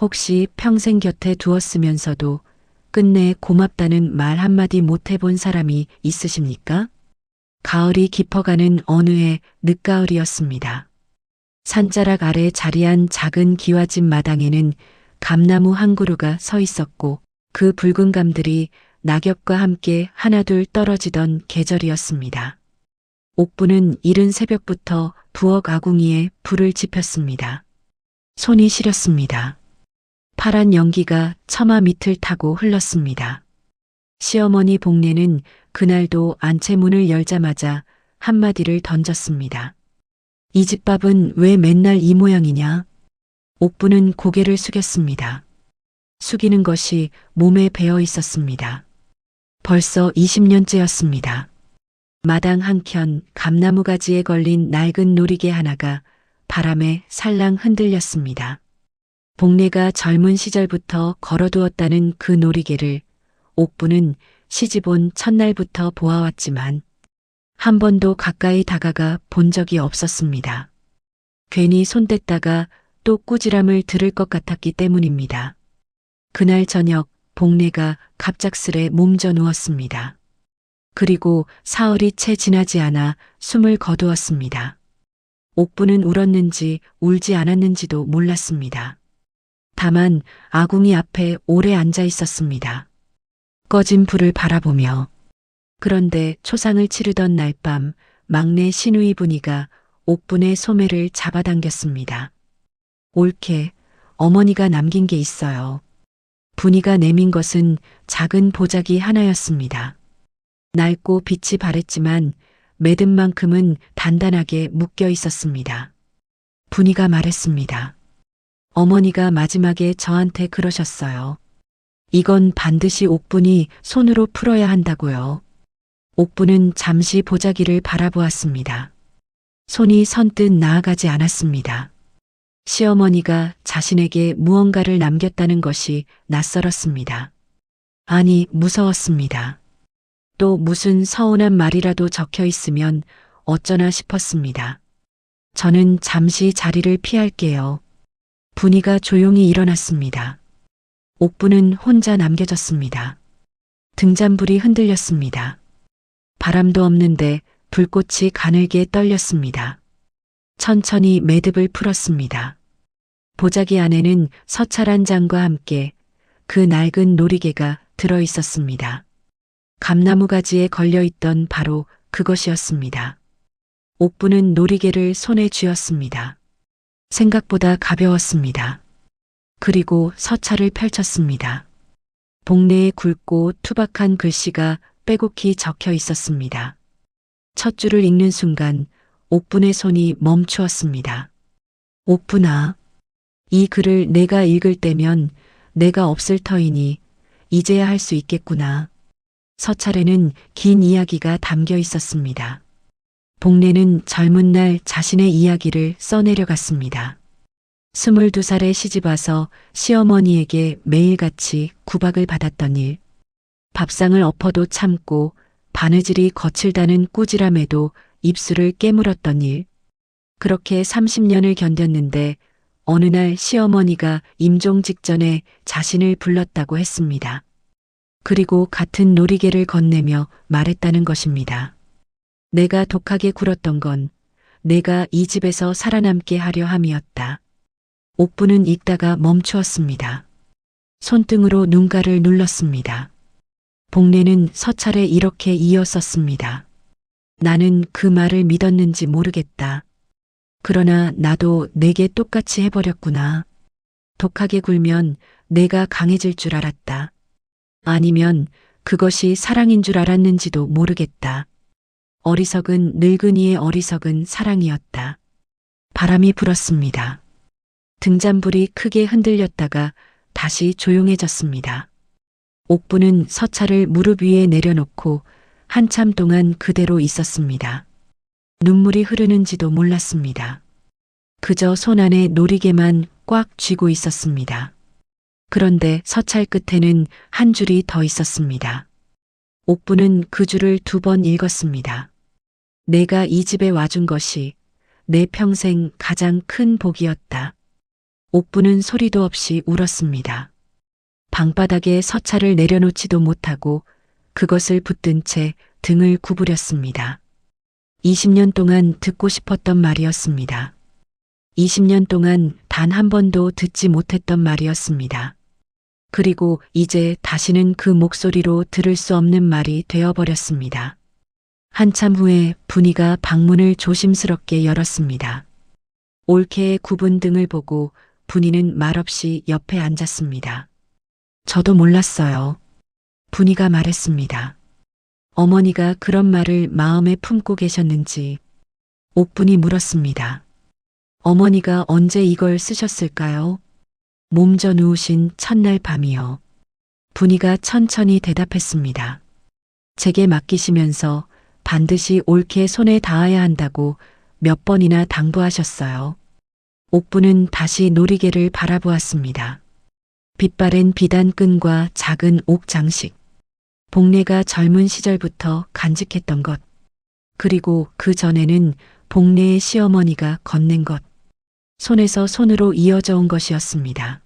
혹시 평생 곁에 두었으면서도 끝내 고맙다는 말 한마디 못 해본 사람이 있으십니까? 가을이 깊어가는 어느 해 늦가을이었습니다. 산자락 아래 자리한 작은 기와집 마당에는 감나무 한 그루가 서 있었고 그 붉은 감들이 낙엽과 함께 하나둘 떨어지던 계절이었습니다. 옥부는 이른 새벽부터 부엌 아궁이에 불을 지폈습니다. 손이 시렸습니다. 파란 연기가 처마 밑을 타고 흘렀습니다. 시어머니 복례는 그날도 안채문을 열자마자 한마디를 던졌습니다. 이 집 밥은 왜 맨날 이 모양이냐? 옥부는 고개를 숙였습니다. 숙이는 것이 몸에 배어 있었습니다. 벌써 20년째였습니다. 마당 한켠 감나무 가지에 걸린 낡은 놀이개 하나가 바람에 살랑 흔들렸습니다. 복례가 젊은 시절부터 걸어두었다는 그 놀이개를 옥부는 시집 온 첫날부터 보아왔지만 한 번도 가까이 다가가 본 적이 없었습니다. 괜히 손댔다가 또 꾸지람을 들을 것 같았기 때문입니다. 그날 저녁 복례가 갑작스레 몸져 누웠습니다. 그리고 사흘이 채 지나지 않아 숨을 거두었습니다. 옥부는 울었는지 울지 않았는지도 몰랐습니다. 다만 아궁이 앞에 오래 앉아 있었습니다. 꺼진 불을 바라보며. 그런데 초상을 치르던 날 밤 막내 시누이 분이가 옥분의 소매를 잡아당겼습니다. 옳게 어머니가 남긴 게 있어요. 분이가 내민 것은 작은 보자기 하나였습니다. 낡고 빛이 바랬지만 매듭 만큼은 단단하게 묶여 있었습니다. 분이가 말했습니다. 어머니가 마지막에 저한테 그러셨어요. 이건 반드시 옥분이 손으로 풀어야 한다고요. 옥분은 잠시 보자기를 바라보았습니다. 손이 선뜻 나아가지 않았습니다. 시어머니가 자신에게 무언가를 남겼다는 것이 낯설었습니다. 아니, 무서웠습니다. 또 무슨 서운한 말이라도 적혀 있으면 어쩌나 싶었습니다. 저는 잠시 자리를 피할게요. 분이가 조용히 일어났습니다. 옥부는 혼자 남겨졌습니다. 등잔불이 흔들렸습니다. 바람도 없는데 불꽃이 가늘게 떨렸습니다. 천천히 매듭을 풀었습니다. 보자기 안에는 서찰한 장과 함께 그 낡은 놀이개가 들어 있었습니다. 감나무 가지에 걸려있던 바로 그것이었습니다. 옥부는 놀이개를 손에 쥐었습니다. 생각보다 가벼웠습니다. 그리고 서찰을 펼쳤습니다. 복례에 굵고 투박한 글씨가 빼곡히 적혀 있었습니다. 첫 줄을 읽는 순간 옥분의 손이 멈추었습니다. 옥분아, 이 글을 내가 읽을 때면 내가 없을 터이니 이제야 할 수 있겠구나. 서찰에는 긴 이야기가 담겨 있었습니다. 복례는 젊은 날 자신의 이야기를 써내려갔습니다. 22살에 시집와서 시어머니에게 매일같이 구박을 받았던 일, 밥상을 엎어도 참고 바느질이 거칠다는 꾸지람에도 입술을 깨물었던 일, 그렇게 30년을 견뎠는데 어느 날 시어머니가 임종 직전에 자신을 불렀다고 했습니다. 그리고 같은 놀이개를 건네며 말했다는 것입니다. 내가 독하게 굴었던 건 내가 이 집에서 살아남게 하려 함이었다. 옥부는 읽다가 멈추었습니다. 손등으로 눈가를 눌렀습니다. 복례는 서찰에 이렇게 이었었습니다. 나는 그 말을 믿었는지 모르겠다. 그러나 나도 내게 똑같이 해버렸구나. 독하게 굴면 내가 강해질 줄 알았다. 아니면 그것이 사랑인 줄 알았는지도 모르겠다. 어리석은 늙은이의 어리석은 사랑이었다. 바람이 불었습니다. 등잔불이 크게 흔들렸다가 다시 조용해졌습니다. 옥부는 서찰을 무릎 위에 내려놓고 한참 동안 그대로 있었습니다. 눈물이 흐르는지도 몰랐습니다. 그저 손 안에 놀이개만 꽉 쥐고 있었습니다. 그런데 서찰 끝에는 한 줄이 더 있었습니다. 옥부는 그 줄을 2번 읽었습니다. 내가 이 집에 와준 것이 내 평생 가장 큰 복이었다. 옥부는 소리도 없이 울었습니다. 방바닥에 서차를 내려놓지도 못하고 그것을 붙든 채 등을 구부렸습니다. 20년 동안 듣고 싶었던 말이었습니다. 20년 동안 단 한 번도 듣지 못했던 말이었습니다. 그리고 이제 다시는 그 목소리로 들을 수 없는 말이 되어버렸습니다. 한참 후에 분이가 방문을 조심스럽게 열었습니다. 올케의 굽은 등을 보고 분이는 말없이 옆에 앉았습니다. 저도 몰랐어요. 분이가 말했습니다. 어머니가 그런 말을 마음에 품고 계셨는지 옥분이 물었습니다. 어머니가 언제 이걸 쓰셨을까요? 몸져 누우신 첫날 밤이요. 분이가 천천히 대답했습니다. 제게 맡기시면서 반드시 옳게 손에 닿아야 한다고 몇 번이나 당부하셨어요. 옥분은 다시 놀이개를 바라보았습니다. 빛바랜 비단끈과 작은 옥 장식. 복례가 젊은 시절부터 간직했던 것. 그리고 그 전에는 복례의 시어머니가 건넨 것. 손에서 손으로 이어져 온 것이었습니다.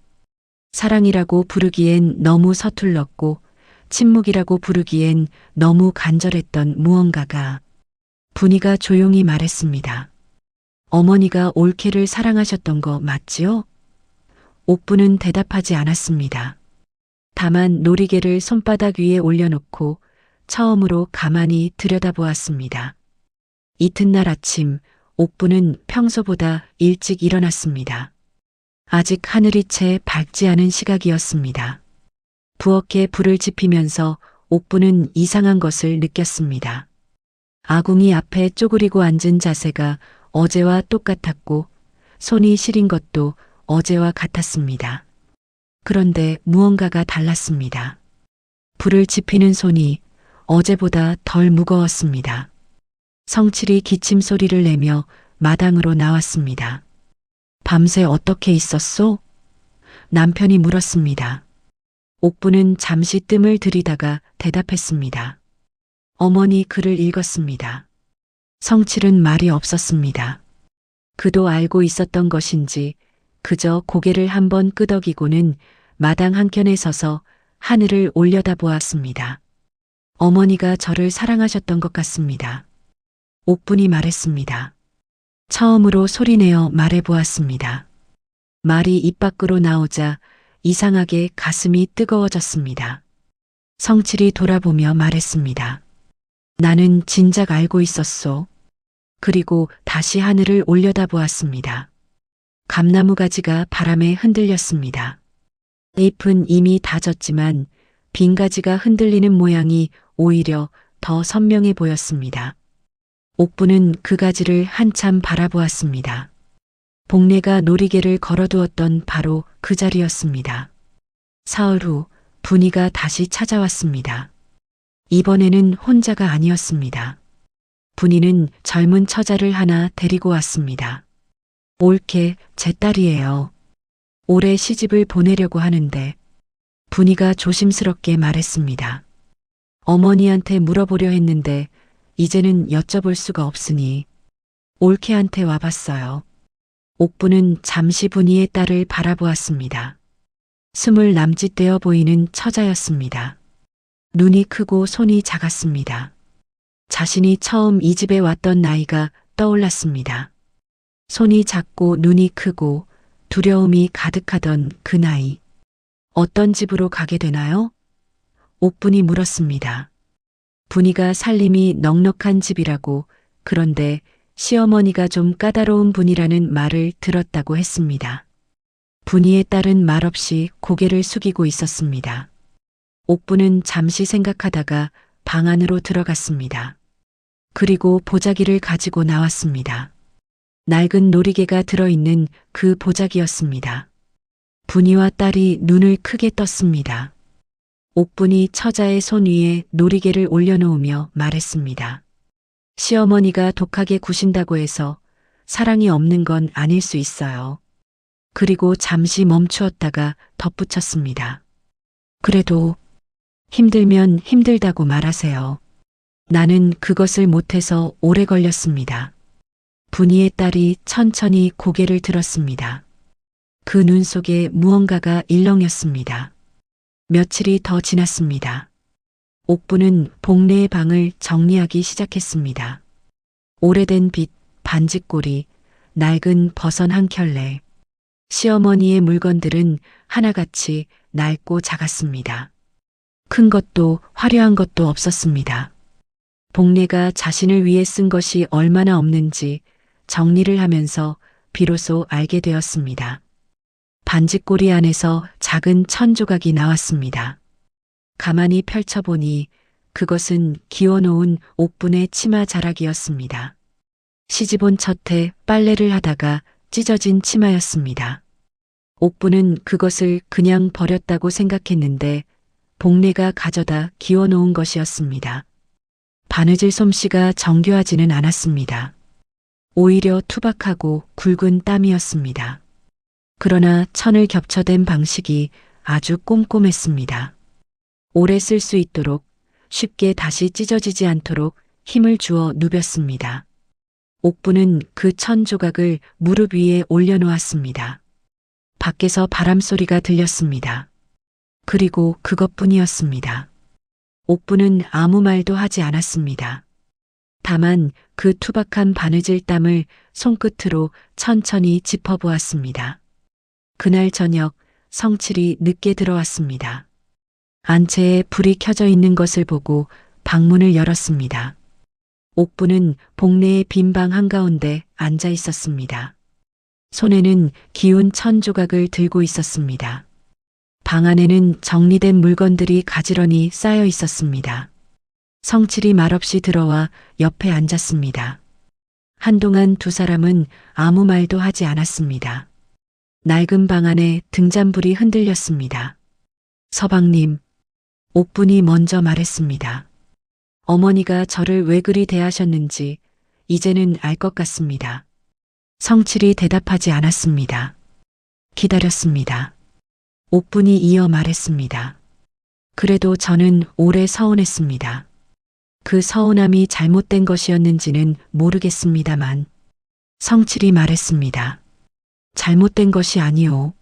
사랑이라고 부르기엔 너무 서툴렀고 침묵이라고 부르기엔 너무 간절했던 무언가가. 분이가 조용히 말했습니다. 어머니가 올케를 사랑하셨던 거 맞지요? 옥부는 대답하지 않았습니다. 다만 놀이개를 손바닥 위에 올려놓고 처음으로 가만히 들여다보았습니다. 이튿날 아침 옥부는 평소보다 일찍 일어났습니다. 아직 하늘이 채 밝지 않은 시각이었습니다. 부엌에 불을 지피면서 옥부는 이상한 것을 느꼈습니다. 아궁이 앞에 쪼그리고 앉은 자세가 어제와 똑같았고 손이 시린 것도 어제와 같았습니다. 그런데 무언가가 달랐습니다. 불을 지피는 손이 어제보다 덜 무거웠습니다. 성칠이 기침 소리를 내며 마당으로 나왔습니다. 밤새 어떻게 있었소? 남편이 물었습니다. 옥부는 잠시 뜸을 들이다가 대답했습니다. 어머니 글을 읽었습니다. 성칠은 말이 없었습니다. 그도 알고 있었던 것인지 그저 고개를 한번 끄덕이고는 마당 한켠에 서서 하늘을 올려다보았습니다. 어머니가 저를 사랑하셨던 것 같습니다. 옥분이 말했습니다. 처음으로 소리내어 말해보았습니다. 말이 입 밖으로 나오자 이상하게 가슴이 뜨거워졌습니다. 성칠이 돌아보며 말했습니다. 나는 진작 알고 있었소. 그리고 다시 하늘을 올려다보았습니다. 감나무 가지가 바람에 흔들렸습니다. 잎은 이미 다 졌지만 빈 가지가 흔들리는 모양이 오히려 더 선명해 보였습니다. 옥부는 그 가지를 한참 바라보았습니다. 복례가 놀이개를 걸어두었던 바로 그 자리였습니다. 사흘 후 분이가 다시 찾아왔습니다. 이번에는 혼자가 아니었습니다. 분이는 젊은 처자를 하나 데리고 왔습니다. 올케 제 딸이에요. 올해 시집을 보내려고 하는데 분이가 조심스럽게 말했습니다. 어머니한테 물어보려 했는데 이제는 여쭤볼 수가 없으니 올케한테 와봤어요. 옥부는 잠시 분이의 딸을 바라보았습니다. 20 남짓되어 보이는 처자였습니다. 눈이 크고 손이 작았습니다. 자신이 처음 이 집에 왔던 나이가 떠올랐습니다. 손이 작고 눈이 크고 두려움이 가득하던 그 나이. 어떤 집으로 가게 되나요? 옥분이 물었습니다. 분이가 살림이 넉넉한 집이라고, 그런데 시어머니가 좀 까다로운 분이라는 말을 들었다고 했습니다. 분이의 딸은 말없이 고개를 숙이고 있었습니다. 옥분은 잠시 생각하다가 방 안으로 들어갔습니다. 그리고 보자기를 가지고 나왔습니다. 낡은 놀이개가 들어있는 그 보자기였습니다. 분이와 딸이 눈을 크게 떴습니다. 옥분이 처자의 손 위에 놀이개를 올려놓으며 말했습니다. 시어머니가 독하게 구신다고 해서 사랑이 없는 건 아닐 수 있어요. 그리고 잠시 멈추었다가 덧붙였습니다. 그래도 힘들면 힘들다고 말하세요. 나는 그것을 못해서 오래 걸렸습니다. 분이의 딸이 천천히 고개를 들었습니다. 그 눈 속에 무언가가 일렁였습니다. 며칠이 더 지났습니다. 옥부는 복례의 방을 정리하기 시작했습니다. 오래된 빗, 반지꼬리, 낡은 버선 한 켤레. 시어머니의 물건들은 하나같이 낡고 작았습니다. 큰 것도 화려한 것도 없었습니다. 복례가 자신을 위해 쓴 것이 얼마나 없는지 정리를 하면서 비로소 알게 되었습니다. 반지꼬리 안에서 작은 천 조각이 나왔습니다. 가만히 펼쳐보니 그것은 기워놓은 옥분의 치마 자락이었습니다. 시집온 첫해 빨래를 하다가 찢어진 치마였습니다. 옥분은 그것을 그냥 버렸다고 생각했는데 복례가 가져다 기워놓은 것이었습니다. 바느질 솜씨가 정교하지는 않았습니다. 오히려 투박하고 굵은 땀이었습니다. 그러나 천을 겹쳐댄 방식이 아주 꼼꼼했습니다. 오래 쓸 수 있도록 쉽게 다시 찢어지지 않도록 힘을 주어 누볐습니다. 옥부는 그 천 조각을 무릎 위에 올려놓았습니다. 밖에서 바람소리가 들렸습니다. 그리고 그것뿐이었습니다. 옥부는 아무 말도 하지 않았습니다. 다만 그 투박한 바느질 땀을 손끝으로 천천히 짚어보았습니다. 그날 저녁 성칠이 늦게 들어왔습니다. 안채에 불이 켜져 있는 것을 보고 방문을 열었습니다. 옥부는 복례의 빈 방 한가운데 앉아 있었습니다. 손에는 기운 천 조각을 들고 있었습니다. 방 안에는 정리된 물건들이 가지런히 쌓여 있었습니다. 성칠이 말없이 들어와 옆에 앉았습니다. 한동안 두 사람은 아무 말도 하지 않았습니다. 낡은 방 안에 등잔불이 흔들렸습니다. 서방님, 옥분이 먼저 말했습니다. 어머니가 저를 왜 그리 대하셨는지 이제는 알 것 같습니다. 성칠이 대답하지 않았습니다. 기다렸습니다. 옥분이 이어 말했습니다. 그래도 저는 오래 서운했습니다. 그 서운함이 잘못된 것이었는지는 모르겠습니다만 성칠이 말했습니다. 잘못된 것이 아니오.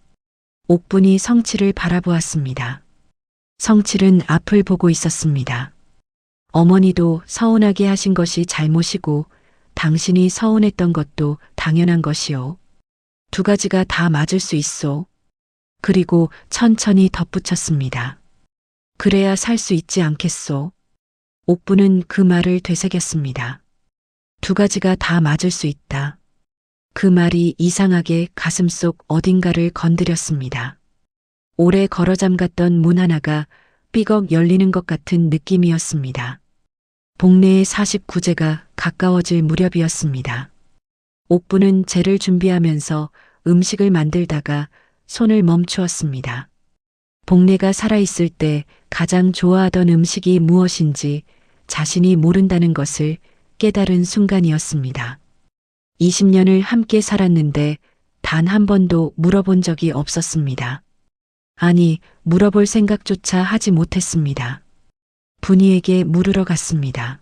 옥분이 성칠을 바라보았습니다. 성칠은 앞을 보고 있었습니다. 어머니도 서운하게 하신 것이 잘못이고 당신이 서운했던 것도 당연한 것이오. 두 가지가 다 맞을 수 있소. 그리고 천천히 덧붙였습니다. 그래야 살 수 있지 않겠소. 옥부는 그 말을 되새겼습니다. 두 가지가 다 맞을 수 있다. 그 말이 이상하게 가슴속 어딘가를 건드렸습니다. 오래 걸어 잠갔던 문 하나가 삐걱 열리는 것 같은 느낌이었습니다. 복례의 49제가 가까워질 무렵이었습니다. 옥부는 제를 준비하면서 음식을 만들다가 손을 멈추었습니다. 복례가 살아있을 때 가장 좋아하던 음식이 무엇인지 자신이 모른다는 것을 깨달은 순간이었습니다. 20년을 함께 살았는데 단 한 번도 물어본 적이 없었습니다. 아니, 물어볼 생각조차 하지 못했습니다. 분이에게 물으러 갔습니다.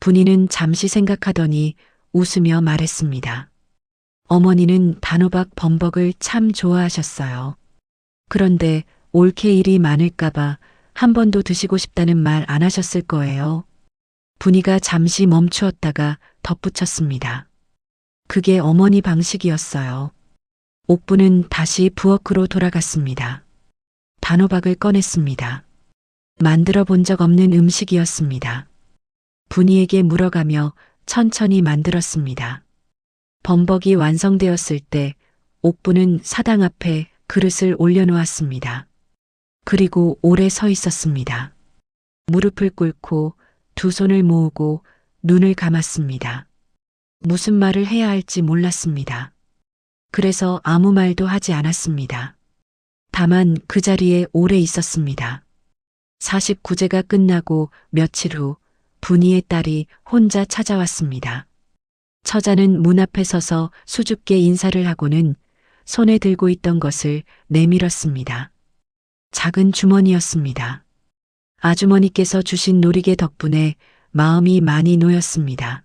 분이는 잠시 생각하더니 웃으며 말했습니다. 어머니는 단호박 범벅을 참 좋아하셨어요. 그런데 옳게 일이 많을까봐 한 번도 드시고 싶다는 말 안 하셨을 거예요. 분이가 잠시 멈추었다가 덧붙였습니다. 그게 어머니 방식이었어요. 옥부는 다시 부엌으로 돌아갔습니다. 단호박을 꺼냈습니다. 만들어 본 적 없는 음식이었습니다. 분이에게 물어가며 천천히 만들었습니다. 범벅이 완성되었을 때 옥부는 사당 앞에 그릇을 올려놓았습니다. 그리고 오래 서 있었습니다. 무릎을 꿇고 두 손을 모으고 눈을 감았습니다. 무슨 말을 해야 할지 몰랐습니다. 그래서 아무 말도 하지 않았습니다. 다만 그 자리에 오래 있었습니다. 49제가 끝나고 며칠 후 분이의 딸이 혼자 찾아왔습니다. 처자는 문 앞에 서서 수줍게 인사를 하고는 손에 들고 있던 것을 내밀었습니다. 작은 주머니였습니다. 아주머니께서 주신 놀이개 덕분에 마음이 많이 놓였습니다.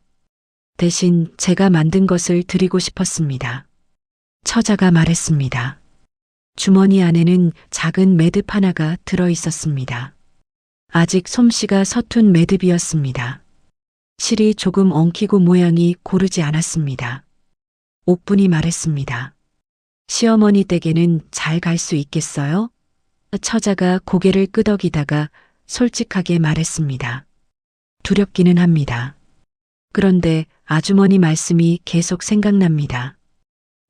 대신 제가 만든 것을 드리고 싶었습니다. 처자가 말했습니다. 주머니 안에는 작은 매듭 하나가 들어 있었습니다. 아직 솜씨가 서툰 매듭이었습니다. 실이 조금 엉키고 모양이 고르지 않았습니다. 옥분이 말했습니다. 시어머니 댁에는 잘 갈 수 있겠어요? 처자가 고개를 끄덕이다가 솔직하게 말했습니다. 두렵기는 합니다. 그런데 아주머니 말씀이 계속 생각납니다.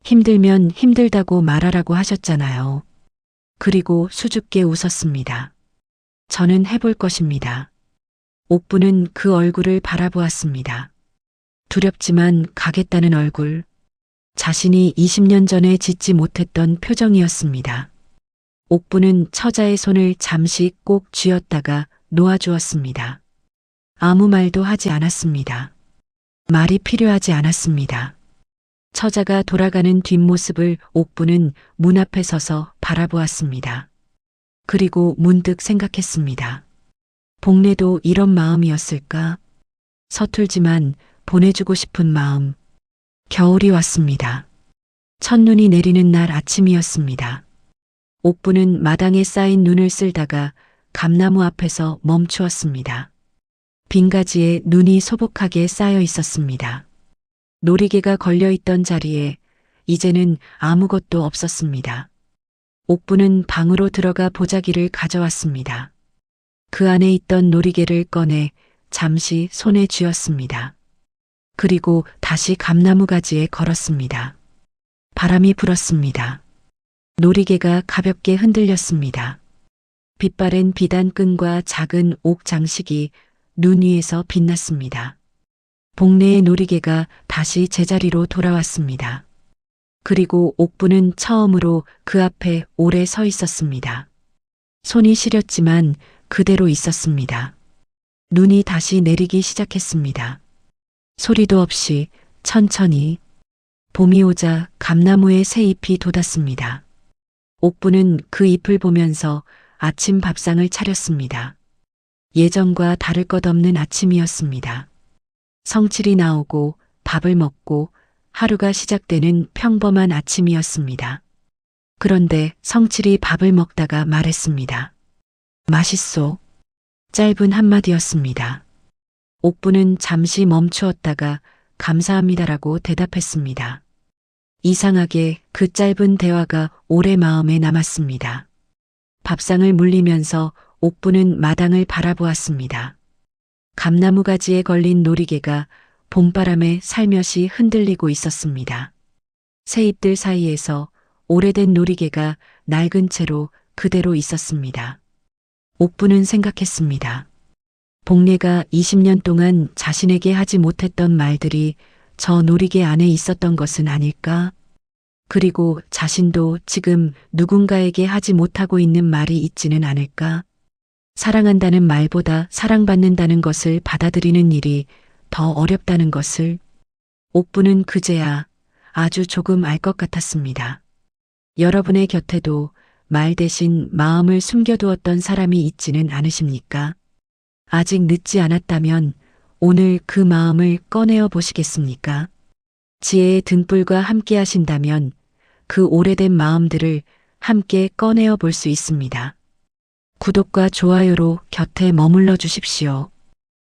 힘들면 힘들다고 말하라고 하셨잖아요. 그리고 수줍게 웃었습니다. 저는 해볼 것입니다. 옥부는 그 얼굴을 바라보았습니다. 두렵지만 가겠다는 얼굴. 자신이 20년 전에 짓지 못했던 표정이었습니다. 옥부는 처자의 손을 잠시 꼭 쥐었다가 놓아주었습니다. 아무 말도 하지 않았습니다. 말이 필요하지 않았습니다. 처자가 돌아가는 뒷모습을 옥부는 문 앞에 서서 바라보았습니다. 그리고 문득 생각했습니다. 복례도 이런 마음이었을까? 서툴지만 보내주고 싶은 마음. 겨울이 왔습니다. 첫눈이 내리는 날 아침이었습니다. 옥부는 마당에 쌓인 눈을 쓸다가 감나무 앞에서 멈추었습니다. 빈가지에 눈이 소복하게 쌓여 있었습니다. 놀이개가 걸려있던 자리에 이제는 아무것도 없었습니다. 옥부는 방으로 들어가 보자기를 가져왔습니다. 그 안에 있던 놀이개를 꺼내 잠시 손에 쥐었습니다. 그리고 다시 감나무 가지에 걸었습니다. 바람이 불었습니다. 놀이개가 가볍게 흔들렸습니다. 빛바랜 비단끈과 작은 옥 장식이 눈 위에서 빛났습니다. 복례의 놀이개가 다시 제자리로 돌아왔습니다. 그리고 옥부는 처음으로 그 앞에 오래 서 있었습니다. 손이 시렸지만 그대로 있었습니다. 눈이 다시 내리기 시작했습니다. 소리도 없이 천천히 봄이 오자 감나무에 새 잎이 돋았습니다. 옥부는 그 잎을 보면서 아침 밥상을 차렸습니다. 예전과 다를 것 없는 아침이었습니다. 성칠이 나오고 밥을 먹고 하루가 시작되는 평범한 아침이었습니다. 그런데 성칠이 밥을 먹다가 말했습니다. 맛있소. 짧은 한마디였습니다. 옥부는 잠시 멈추었다가 감사합니다라고 대답했습니다. 이상하게 그 짧은 대화가 오래 마음에 남았습니다. 밥상을 물리면서 옥부는 마당을 바라보았습니다. 감나무 가지에 걸린 놀이개가 봄바람에 살며시 흔들리고 있었습니다. 새 잎들 사이에서 오래된 놀이개가 낡은 채로 그대로 있었습니다. 옥부는 생각했습니다. 복례가 20년 동안 자신에게 하지 못했던 말들이 저 놀이개 안에 있었던 것은 아닐까? 그리고 자신도 지금 누군가에게 하지 못하고 있는 말이 있지는 않을까? 사랑한다는 말보다 사랑받는다는 것을 받아들이는 일이 더 어렵다는 것을 옥부는 그제야 아주 조금 알 것 같았습니다. 여러분의 곁에도 말 대신 마음을 숨겨두었던 사람이 있지는 않으십니까? 아직 늦지 않았다면 오늘 그 마음을 꺼내어 보시겠습니까? 지혜의 등불과 함께 하신다면 그 오래된 마음들을 함께 꺼내어 볼 수 있습니다. 구독과 좋아요로 곁에 머물러 주십시오.